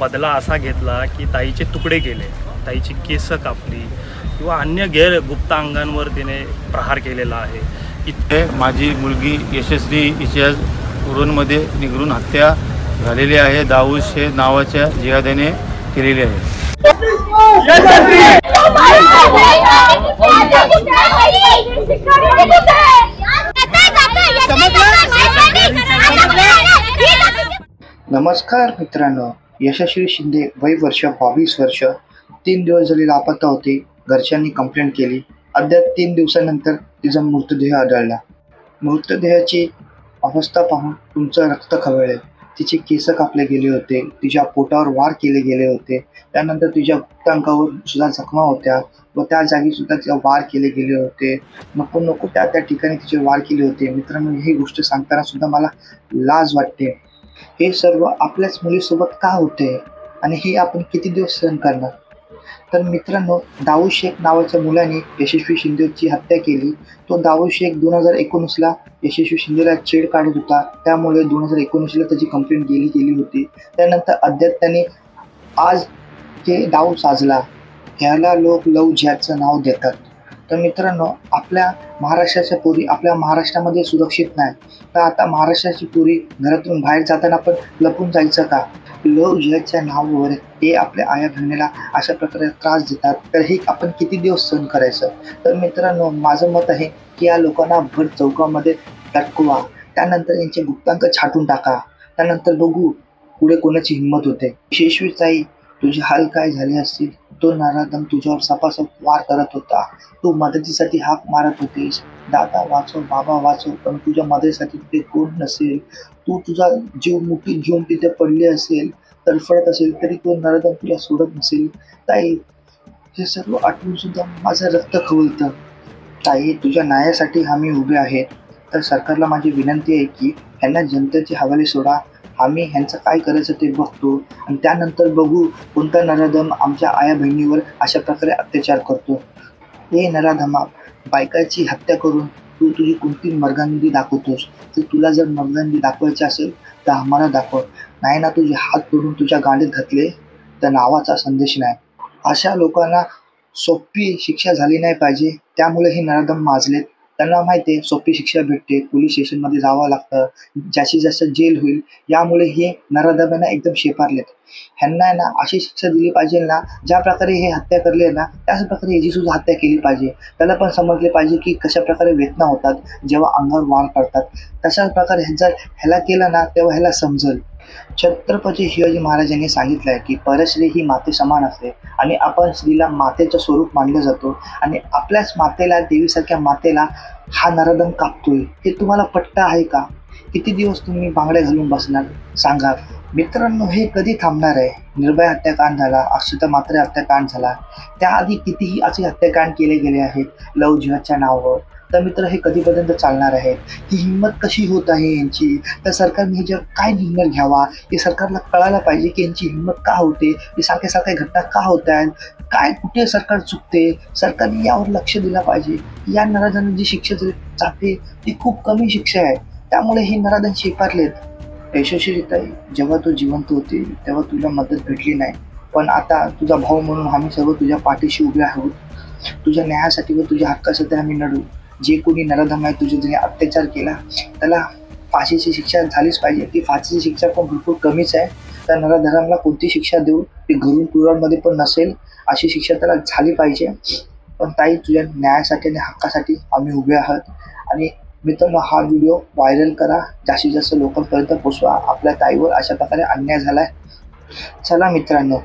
बदला असा घेतला की ताईचे तुकडे केले, ताईची केस कापली किंवा अन्य गैर गुप्त अंगांवर तिने प्रहार केलेला आहे। इथे माझी मुलगी यशस्वी हिच्या उरणमध्ये निगरून हत्या झालेली आहे। दाऊद शेख नावाच्या जिहाद्याने केलेली आहे। नमस्कार मित्रांनो, यशस्वी शिंदे वय वर्ष 22 वर्ष 3 दिवस झाले लापता होते। घरच्यांनी कंप्लेंट केली। अद्याप 3 दिवसानंतर तिचा मृतदेह आढळला। मृतदेहाची अवस्था पाहून तुमचं रक्त खवळले। तिचे केस कापले गेले होते, तिच्या पोटावर वार केले गेले होते, त्यानंतर तिच्या गुप्तांगावर सुद्धा जखमा होत्या व त्या जागी सुद्धा तिला वार केले गेले होते। नको नको त्या ठिकाणी तिचे वार केले होते। मित्रांनो, ही गोष्ट सांगताना सुद्धा मला लाज वाटते। हे सर्व आपल्याच मुलीसोबत का होते आणि हे आपण किती दिवस सहन करणार? तर मित्रांनो, दाऊद शेख नावाच्या मुलाने यशस्वी शिंदेची हत्या केली। तो दाऊद शेख 2019ला यशस्वी शिंदेला छेड काढत होता, त्यामुळे 2019ला त्याची कंप्लेंट गेली होती। त्यानंतर अद्याप त्याने आज हे डाव साजला। ह्याला लोक लव जिहादचं नाव देतात। तर मित्रांनो, आपल्या महाराष्ट्राच्या पोरी आपल्या महाराष्ट्रामध्ये सुरक्षित नाही, तर आता महाराष्ट्राची पोरी घरातून बाहेर जाताना पण लपून जायचं का? लव जिहादच्या नावावर हे आपल्या आया बहिणीला अशा प्रकारे त्रास देतात, तर हे आपण किती दिवस सहन करायचं? तर मित्रांनो, माझं मत आहे की या लोकांना भर चौकामध्ये लटकवा, त्यानंतर यांचे गुप्तांक छाटून टाका, त्यानंतर बघू पुढे कोणाची हिंमत होते। यशस्वी ताई, तुझे हाल काय झाले असतील? तो नराधम तुझ्यावर सपासप वार करत होता, तू मदतीसाठी हाक मारत होतीस, दादा वाचव, बाबा वाचव, पण तुझ्या मदतीसाठी तिथे कोण नसेल। तू तुझा जीव मुठीत घेऊन तिथे पडले असेल, तडफडत असेल, तरी तो नराधम तुला सोडत नसेल। ताई, हे सर्व आठवून सुद्धा माझं रक्त खवळतं। ताई, तुझ्या न्यायासाठी आम्ही उभे आहेत। तर सरकारला माझी विनंती आहे की ह्यांना जनतेचे हवाले सोडा। आम्ही ह्यांचं काय करायचं ते बघतो आणि त्यानंतर बघू कोणता नराधम आमच्या आया बहिणीवर अशा प्रकारे अत्याचार करतो। हे नराधमा, बायकाची हत्या करून तू तुझी कोणती मर्दानगी दाखवतोस? तर तुला जर मर्दानगी दाखवायची असेल तर आम्हाला दाखव, नाही ना तुझे हात तोडून तुझ्या गाडीत घातले तर नावाचा संदेश नाही। अशा लोकांना सोपी शिक्षा झाली नाही पाहिजे, त्यामुळे हे नराधम माजलेत। त्यांना माहिती आहे सोपी शिक्षा भेटते, पोलीस स्टेशनमध्ये जावं लागतं, जास्तीत जास्त जेल होईल, यामुळे हे नराधमांना एकदम शेपारलेत। ह्यांना ना अशी शिक्षा दिली पाहिजे ना, ज्या प्रकारे हे हत्या करले ना त्याच प्रकारे ह्याची सुद्धा हत्या केली पाहिजे। त्याला पण समजले पाहिजे की कशा प्रकारे वेदना होतात जेव्हा अंगावर वार करतात। तशाच प्रकारे ह्याला केलं ना तेव्हा ह्याला समजेल। छत्रपती शिवाजी महाराजांनी सांगितलं आहे की परस्त्री ही माते समान असते आणि आपण स्त्रीला मातेचं स्वरूप मानलं जातो आणि आपल्याच मातेला, देवीसारख्या मातेला हा नराधम कापतोय। हे तुम्हाला पटतं आहे का? किती दिवस तुम्ही बांगड्या घालून बसणार सांगा? मित्रांनो, हे कधी थांबणार आहे? निर्भया हत्याकांड झाला, अक्षता म्हात्रे हत्याकांड झाला, त्याआधी कितीही असे हत्याकांड केले गेले आहेत लव जिहादच्या नावावर। तर मित्र, हे कधीपर्यंत चालणार आहे? ही हिंमत कशी होत आहे यांची? तर सरकारने ह्याच्यावर काय निर्णय घ्यावा हे सरकारला कळायला पाहिजे की यांची हिंमत का होते, हे सारख्या घटना का होत आहेत, काय कुठे सरकार चुकते। सरकारने यावर लक्ष दिलं पाहिजे। या नराधमांना जी शिक्षा जाते ती खूप कमी शिक्षा आहे, त्यामुळे हे नराधम शेपारलेत। यशस्वीताई, जेव्हा तू जिवंत होती तेव्हा तुला मदत भेटली नाही, पण आता तुझा भाऊ म्हणून आम्ही सर्व तुझ्या पाठीशी उभे आहोत। तुझ्या न्यायासाठी व तुझ्या हक्कासाठी आम्ही लढू। जे कोणी नराधम आहे तुझ्या ज्याने अत्याचार केला त्याला फाशीची शिक्षा झालीच पाहिजे। ती फाशीची शिक्षा पण भरपूर कमीच आहे। त्या नराधमाला कोणती शिक्षा देऊ, ती घरून कुराडमध्ये पण नसेल अशी शिक्षा त्याला झाली पाहिजे। पण ताई, तुझ्या न्यायासाठी आणि हक्कासाठी आम्ही उभे आहोत। आणि मित्रांनो, हा व्हिडिओ व्हायरल करा, जास्तीत जास्त लोकांपर्यंत पोचवा। आपल्या ताईवर अशा प्रकारे अन्याय झालाय। चला मित्रांनो,